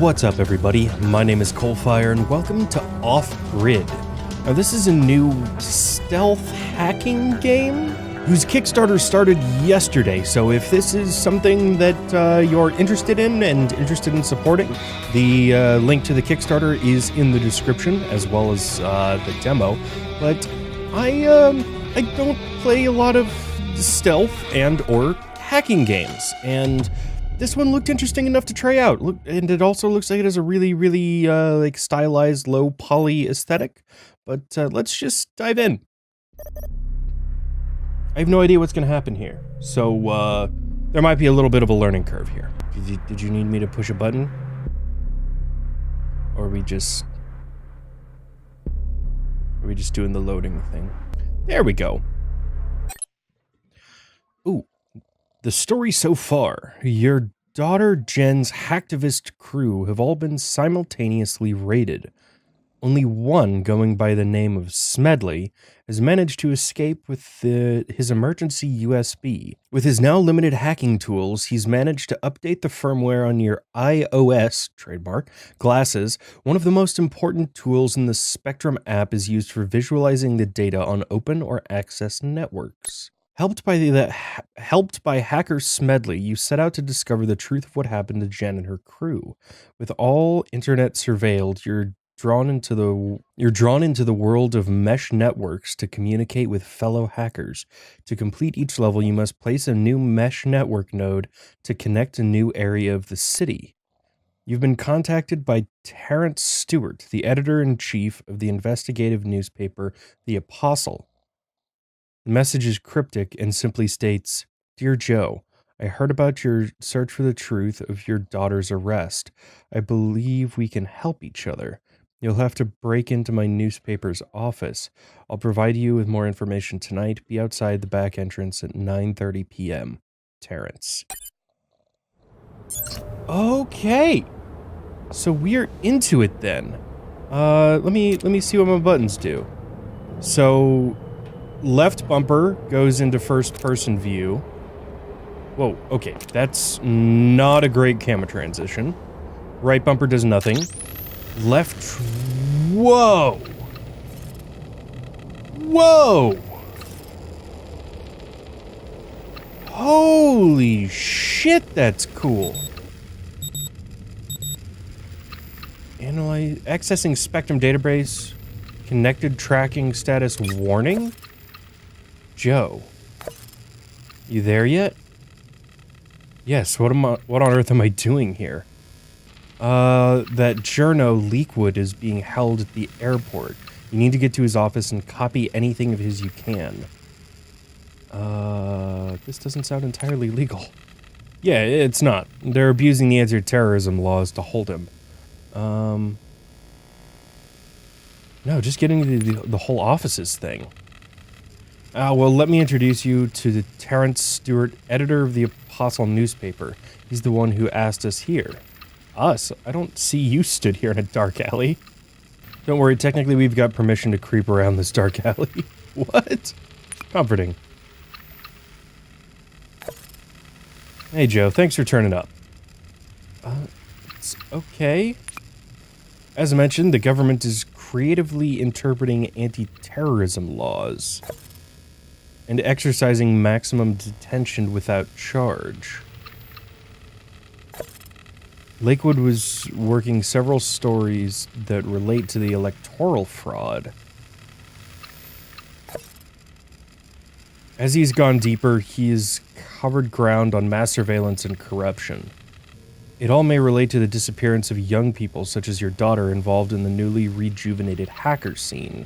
What's up, everybody? My name is CoalFire, and welcome to Off-Grid. Now, this is a new stealth hacking game whose Kickstarter started yesterday, so if this is something that you're interested in and interested in supporting, the link to the Kickstarter is in the description, as well as the demo. But I don't play a lot of stealth and or hacking games, and this one looked interesting enough to try out. And it also looks like it has a really like stylized low poly aesthetic. But let's just dive in. I have no idea what's going to happen here, so there might be a little bit of a learning curve here. Did you need me to push a button? Or are we just doing the loading thing? There we go. Ooh. The story so far: your daughter Jen's hacktivist crew have all been simultaneously raided. Only one, going by the name of Smedley, has managed to escape with his emergency USB. With his now limited hacking tools, he's managed to update the firmware on your iOS, trademark, glasses. One of the most important tools in the Spectrum app is used for visualizing the data on open or access networks. Helped by hacker Smedley, you set out to discover the truth of what happened to Jen and her crew. With all internet surveilled, you're drawn into the world of mesh networks to communicate with fellow hackers. To complete each level, you must place a new mesh network node to connect a new area of the city. You've been contacted by Terrence Stewart, the editor-in-chief of the investigative newspaper The Apostle. The message is cryptic and simply states, "Dear Joe, I heard about your search for the truth of your daughter's arrest. I believe we can help each other. You'll have to break into my newspaper's office. I'll provide you with more information tonight. Be outside the back entrance at 9:30 p.m. Terrence." Okay. So we're into it then. Let me see what my buttons do. So left bumper goes into first person view. Whoa, okay, that's not a great camera transition. Right bumper does nothing. Left, whoa! Whoa! Holy shit, that's cool. Accessing Spectrum database. Connected tracking status warning? Joe, you there yet? Yes, what on earth am I doing here? That journo Leakwood is being held at the airport. You need to get to his office and copy anything of his you can. This doesn't sound entirely legal. Yeah, it's not. They're abusing the anti-terrorism laws to hold him. No, just getting to the whole offices thing. Well, let me introduce you to the Terrence Stewart, editor of the Apostle newspaper. He's the one who asked us here. Us? I don't see you stood here in a dark alley. Don't worry, technically we've got permission to creep around this dark alley. What? Comforting. Hey Joe, thanks for turning up. It's okay. As I mentioned, the government is creatively interpreting anti-terrorism laws and exercising maximum detention without charge. Lakewood was working several stories that relate to the electoral fraud. As he's gone deeper, he's covered ground on mass surveillance and corruption. It all may relate to the disappearance of young people, such as your daughter, involved in the newly rejuvenated hacker scene.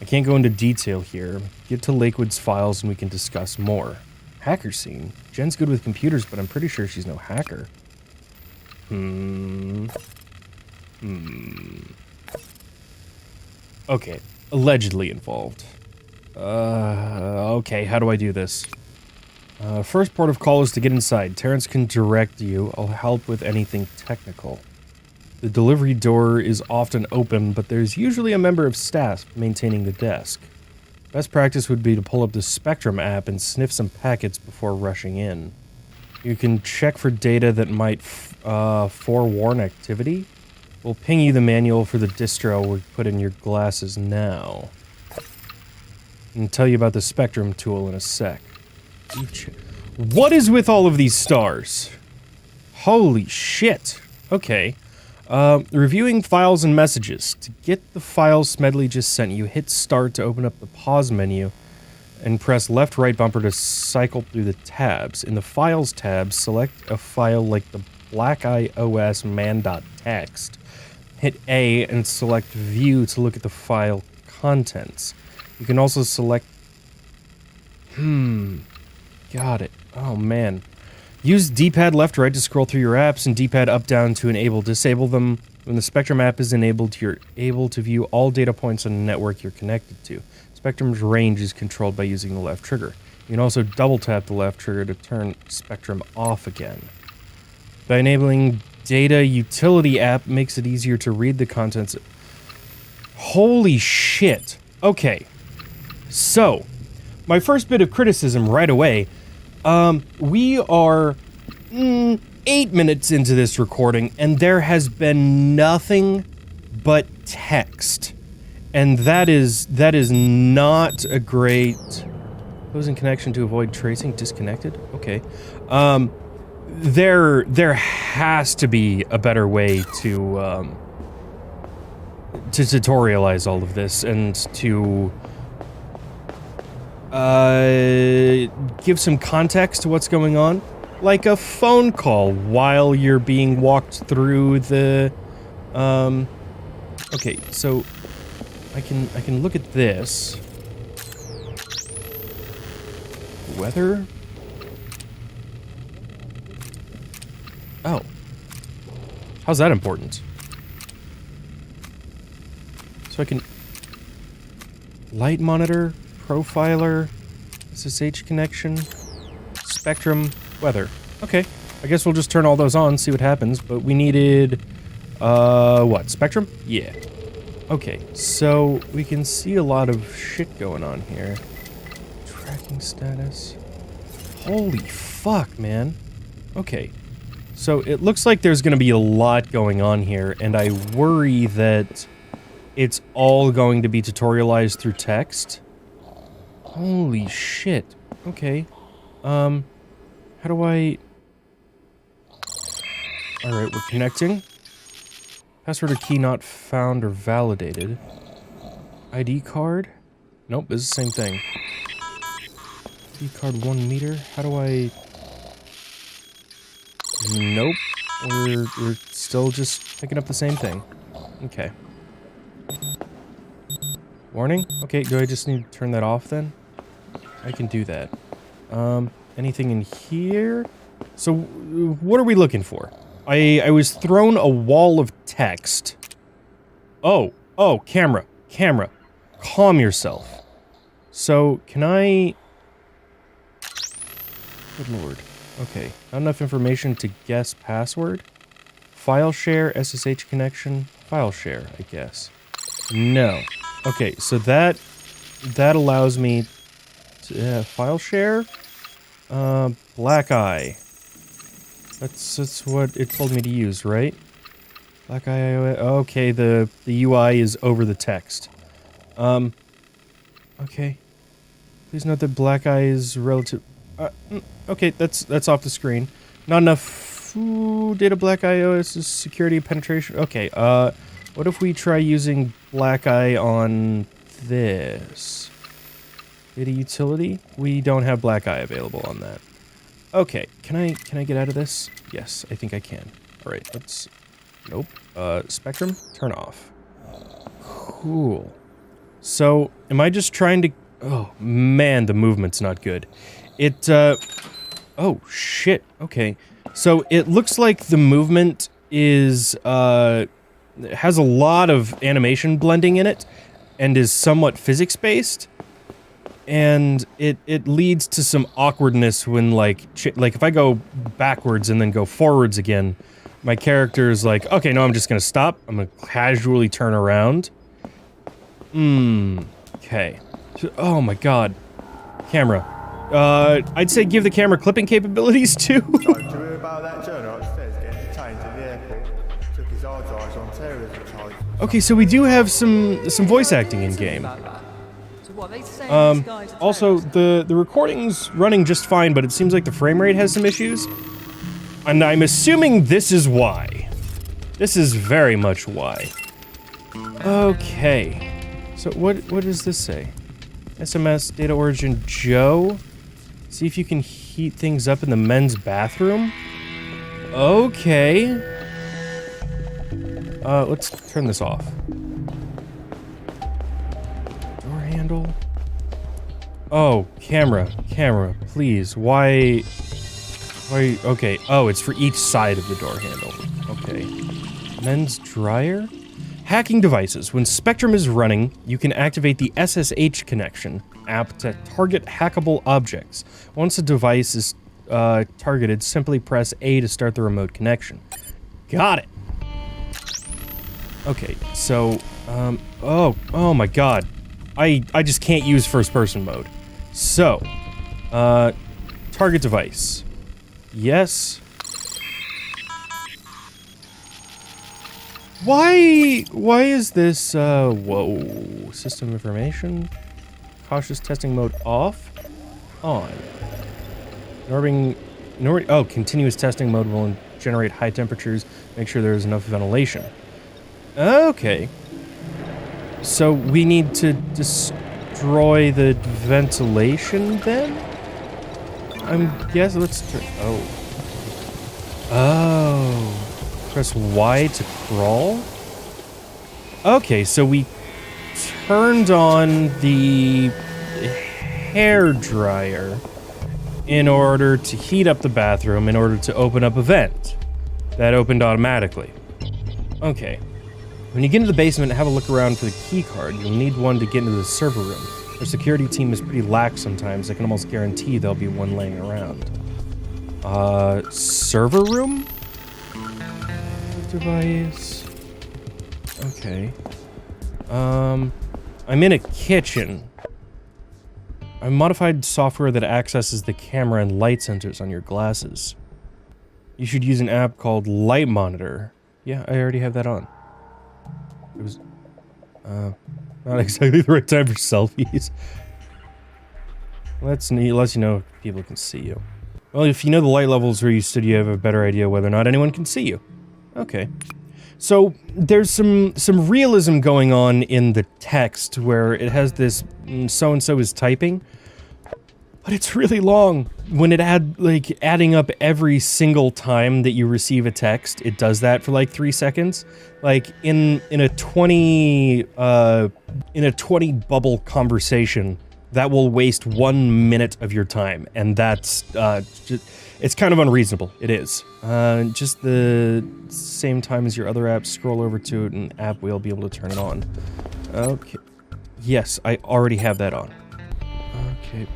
I can't go into detail here. Get to Lakewood's files and we can discuss more. Hacker scene? Jen's good with computers, but I'm pretty sure she's no hacker. Okay, allegedly involved. Okay, how do I do this? First port of call is to get inside. Terrence can direct you. I'll help with anything technical. The delivery door is often open, but there's usually a member of staff maintaining the desk. Best practice would be to pull up the Spectrum app and sniff some packets before rushing in. You can check for data that might forewarn activity. We'll ping you the manual for the distro we put in your glasses now. And tell you about the spectrum tool in a sec. What is with all of these stars? Holy shit. Okay. Reviewing files and messages. To get the file Smedley just sent you, hit start to open up the pause menu and press left right bumper to cycle through the tabs. In the files tab, select a file like the Black Eye OS man.txt. Hit A and select view to look at the file contents. You can also select... Got it. Oh man. Use D-pad left right to scroll through your apps and D-pad up down to disable them. When the Spectrum app is enabled, you're able to view all data points on the network you're connected to. Spectrum's range is controlled by using the left trigger. You can also double tap the left trigger to turn Spectrum off again. By enabling Data Utility app makes it easier to read the contents. Holy shit. Okay. So, my first bit of criticism right away. We are 8 minutes into this recording, and there has been nothing but text. And that is not a great... Closing connection to avoid tracing. Disconnected? Okay. There has to be a better way to tutorialize all of this and to give some context to what's going on, like a phone call while you're being walked through the okay, so I can look at this. Weather? Oh. How's that important? So I can... Light monitor, profiler, SSH connection, spectrum, weather. Okay. I guess we'll just turn all those on, see what happens, but we needed... what? Spectrum? Yeah. Okay, so we can see a lot of shit going on here. Tracking status. Holy fuck, man. Okay. So it looks like there's going to be a lot going on here, and I worry that it's all going to be tutorialized through text. Holy shit. Okay. How do I... Alright, we're connecting. Password or key not found or validated. ID card? Nope, this is the same thing. ID card 1 meter? How do I... Nope. We're still just picking up the same thing. Okay. Warning? Okay, do I just need to turn that off then? I can do that. Anything in here? So, what are we looking for? I was thrown a wall of text. Oh, camera. Calm yourself. So, can I... Good lord. Okay, not enough information to guess password? File share, SSH connection, file share, I guess. No. Okay, so that allows me to, file share? Black Eye. That's what it told me to use, right? Black Eye, okay, the UI is over the text. Okay. Please note that Black Eye is relative... okay, that's off the screen. Not enough data Black Eye OS is security penetration. Okay, what if we try using Black Eye on this? Data utility? We don't have Black Eye available on that. Okay, can I get out of this? Yes, I think I can. Alright, let's... Nope. Spectrum? Turn off. Cool. So, am I just trying to... Oh, man, the movement's not good. It, oh, shit. Okay. So, it looks like the movement is, has a lot of animation blending in it, and is somewhat physics-based. And it leads to some awkwardness when, like if I go backwards and then go forwards again, my character is like, okay, no, I'm just gonna stop. I'm gonna casually turn around. Okay. Oh my god. Camera. I'd say give the camera clipping capabilities too. Did you hear about that journal upstairs getting detained in the airport? Took his hard drives on terrorism charges. Okay, so we do have some voice acting in game. Also, the recording's running just fine, but it seems like the frame rate has some issues. And I'm assuming this is why. This is very much why. Okay. So what does this say? SMS, data origin, Joe? See if you can heat things up in the men's bathroom? Okay. Let's turn this off. Door handle. Oh, camera, please. Why, okay. Oh, it's for each side of the door handle. Okay. Men's dryer? Hacking devices. When Spectrum is running, you can activate the SSH connection app to target hackable objects. Once a device is targeted, simply press A to start the remote connection. Got it. Okay, so, oh my god. I just can't use first-person mode. So, target device. Yes. Why is this, whoa, system information? Cautious testing mode off? On. Oh, continuous testing mode will generate high temperatures, make sure there is enough ventilation. Okay. So we need to destroy the ventilation then? I'm guessing, let's turn, oh. Press Y to crawl? Okay, so we turned on the hair dryer in order to heat up the bathroom in order to open up a vent. That opened automatically. Okay. When you get into the basement and have a look around for the key card, you'll need one to get into the server room. Our security team is pretty lax sometimes. I can almost guarantee there'll be one laying around. Server room? Device. Okay. I'm in a kitchen. I modified software that accesses the camera and light sensors on your glasses. You should use an app called Light Monitor. Yeah, I already have that on. It was, not exactly the right time for selfies. Lets you know if people can see you. Well, if you know the light levels where you stood, you have a better idea whether or not anyone can see you. Okay. So, there's some realism going on in the text where it has this so-and-so is typing, but it's really long. When it adding up every single time that you receive a text, it does that for like 3 seconds. Like, in a 20 bubble conversation, that will waste 1 minute of your time, and that's, it's kind of unreasonable. It is. Just the same time as your other apps, scroll over to it and app wheel, be able to turn it on. Okay. Yes, I already have that on. Okay,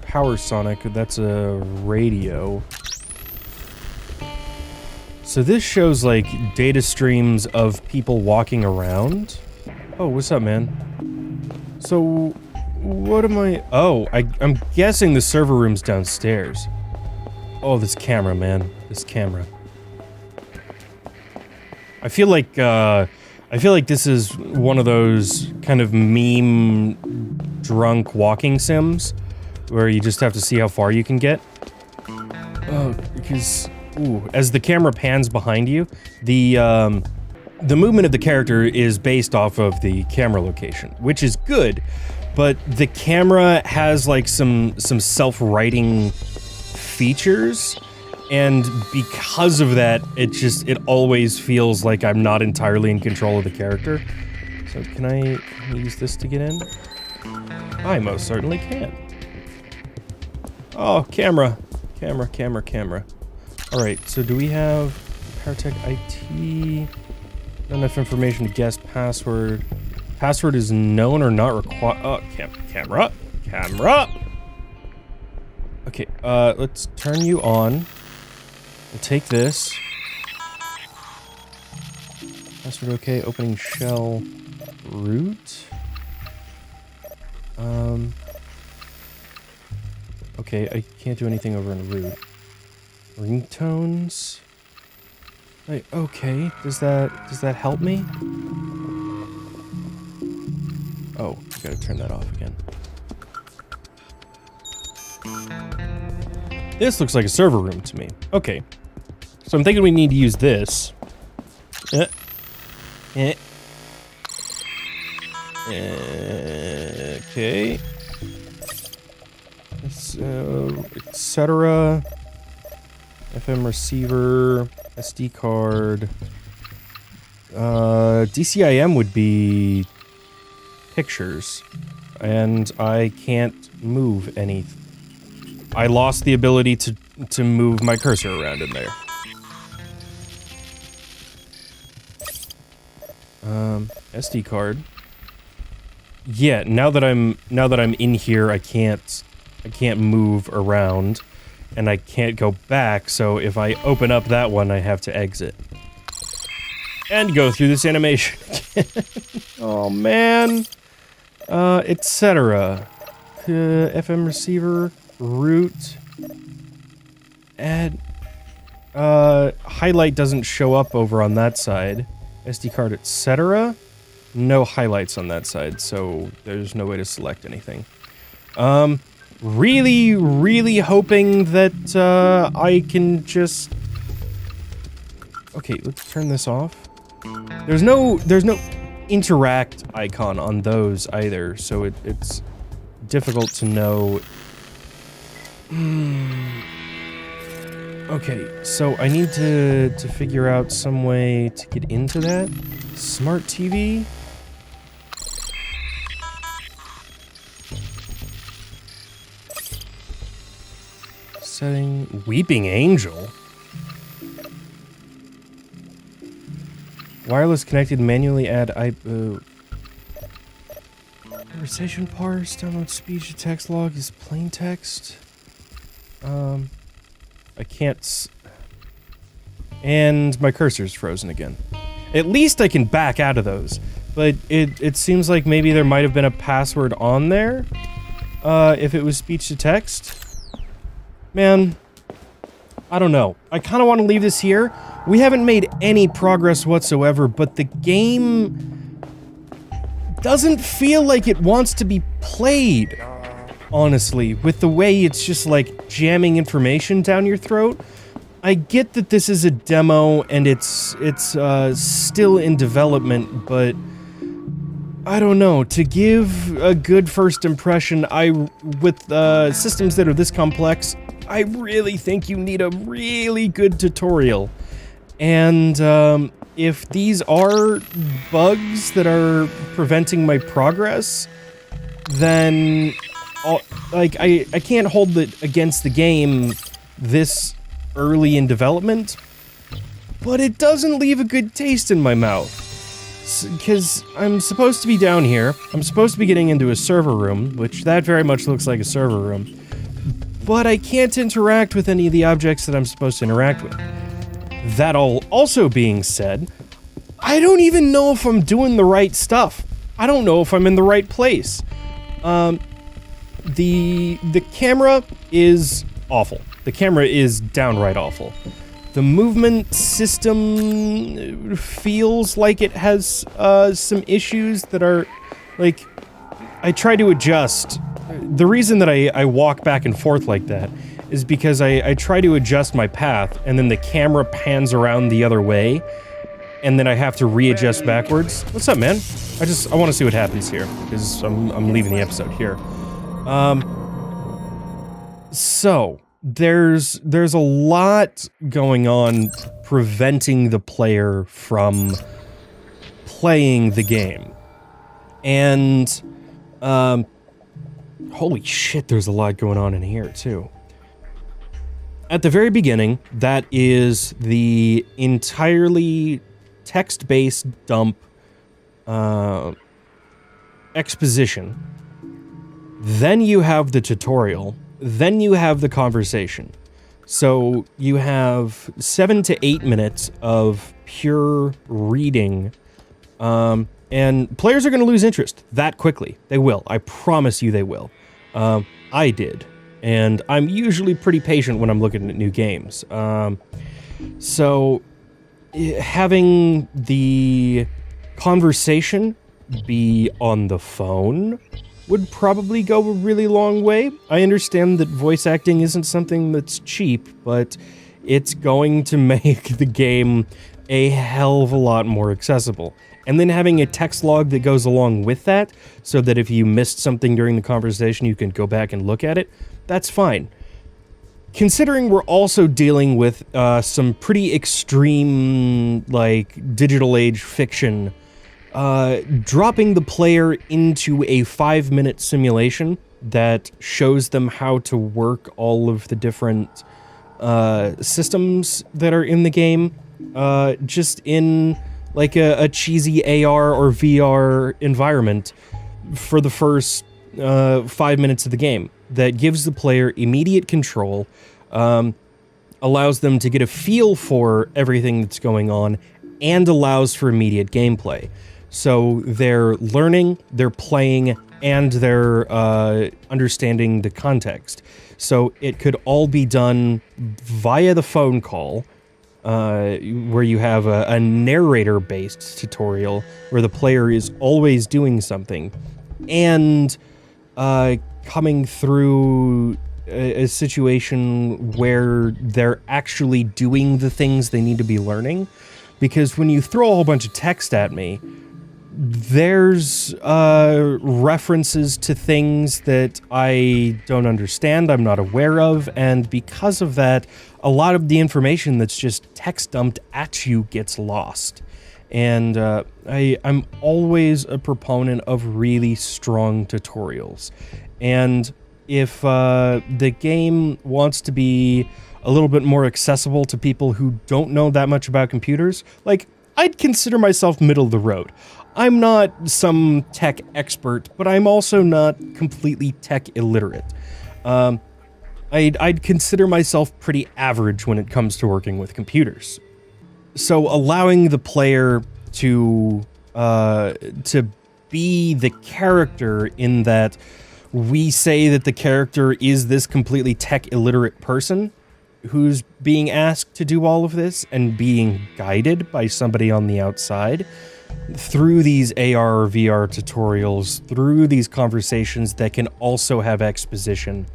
Power Sonic, that's a radio. So this shows like data streams of people walking around. Oh, what's up, man? So, what am I? Oh, I'm guessing the server room's downstairs. Oh, this camera, man. This camera. I feel like this is one of those kind of meme drunk walking sims where you just have to see how far you can get. Oh, because as the camera pans behind you, the movement of the character is based off of the camera location, which is good, but the camera has like some self-writing features, and because of that, it always feels like I'm not entirely in control of the character. So can I use this to get in? I most certainly can. Oh, camera. Alright, so do we have Paratech IT? Not enough information to guess password. Password is known or not required. Oh, camera. Okay, let's turn you on. We'll take this. Password okay, opening shell root. Okay, I can't do anything over in root. Ringtones. Like, okay, does that help me? Oh, I gotta turn that off again. This looks like a server room to me. Okay. So I'm thinking we need to use this. Okay. Etc. FM receiver, SD card. DCIM would be pictures, and I can't move any. I lost the ability to move my cursor around in there. SD card. Yeah, now that I'm in here, I can't move around, and I can't go back. So if I open up that one, I have to exit and go through this animation again. Oh man. Etc. FM receiver, root, add. Highlight doesn't show up over on that side. SD card, etc. No highlights on that side, so there's no way to select anything. Really, really hoping that, I can just... Okay, let's turn this off. There's no interact icon on those either, so it's difficult to know. Okay, so I need to figure out some way to get into that. Smart TV? Setting Weeping Angel. Wireless connected, manually add conversation parse, download speech to text log is plain text. I can't and my cursor's frozen again. At least I can back out of those, but it seems like maybe there might have been a password on there, if it was speech to text. Man, I don't know. I kind of want to leave this here. We haven't made any progress whatsoever, but the game doesn't feel like it wants to be played, honestly, with the way it's just like jamming information down your throat. I get that this is a demo and it's still in development, but I don't know. To give a good first impression, with systems that are this complex, I really think you need a really good tutorial. And if these are bugs that are preventing my progress, then I can't hold it against the game this early in development, but it doesn't leave a good taste in my mouth. Because I'm supposed to be down here, I'm supposed to be getting into a server room, which that very much looks like a server room, but I can't interact with any of the objects that I'm supposed to interact with. That all also being said, I don't even know if I'm doing the right stuff. I don't know if I'm in the right place. The camera is awful. The camera is downright awful. The movement system feels like it has some issues that are, like, I try to adjust. The reason that I walk back and forth like that is because I try to adjust my path, and then the camera pans around the other way, and then I have to readjust backwards. What's up, man? I want to see what happens here, because I'm leaving the episode here. So there's a lot going on preventing the player from playing the game. And holy shit, there's a lot going on in here too. At the very beginning, that is the entirely text-based dump exposition. Then you have the tutorial. Then you have the conversation. So you have 7 to 8 minutes of pure reading, and players are going to lose interest that quickly. They will. I promise you they will. I did. And I'm usually pretty patient when I'm looking at new games. So having the conversation be on the phone would probably go a really long way. I understand that voice acting isn't something that's cheap, but it's going to make the game a hell of a lot more accessible. And then having a text log that goes along with that, so that if you missed something during the conversation, you can go back and look at it, that's fine. Considering we're also dealing with some pretty extreme, like, digital age fiction, dropping the player into a 5-minute simulation that shows them how to work all of the different systems that are in the game, just in like a cheesy AR or VR environment for the first 5 minutes of the game, that gives the player immediate control, allows them to get a feel for everything that's going on, and allows for immediate gameplay. So they're learning, they're playing, and they're understanding the context. So it could all be done via the phone call, where you have a narrator-based tutorial where the player is always doing something, and coming through a situation where they're actually doing the things they need to be learning. Because when you throw a whole bunch of text at me, there's references to things that I don't understand, I'm not aware of, and because of that, a lot of the information that's just text dumped at you gets lost. And I'm always a proponent of really strong tutorials. And if the game wants to be a little bit more accessible to people who don't know that much about computers, like, I'd consider myself middle of the road. I'm not some tech expert, but I'm also not completely tech illiterate. I'd consider myself pretty average when it comes to working with computers. So allowing the player to be the character, in that we say that the character is this completely tech illiterate person who's being asked to do all of this and being guided by somebody on the outside through these AR or VR tutorials, through these conversations that can also have exposition.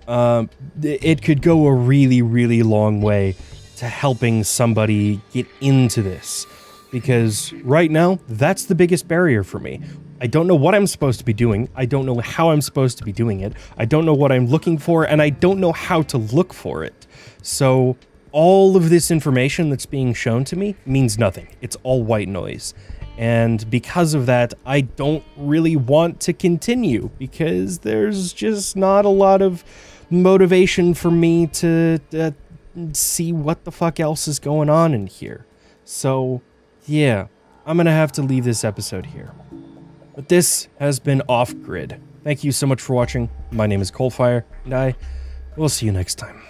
It could go a really, really long way to helping somebody get into this. Because right now, that's the biggest barrier for me. I don't know what I'm supposed to be doing. I don't know how I'm supposed to be doing it. I don't know what I'm looking for, and I don't know how to look for it. So all of this information that's being shown to me means nothing. It's all white noise. And because of that, I don't really want to continue, because there's just not a lot of motivation for me to see what the fuck else is going on in here. So yeah, I'm gonna have to leave this episode here. But this has been Off Grid. Thank you so much for watching. My name is CoalFire, and I will see you next time.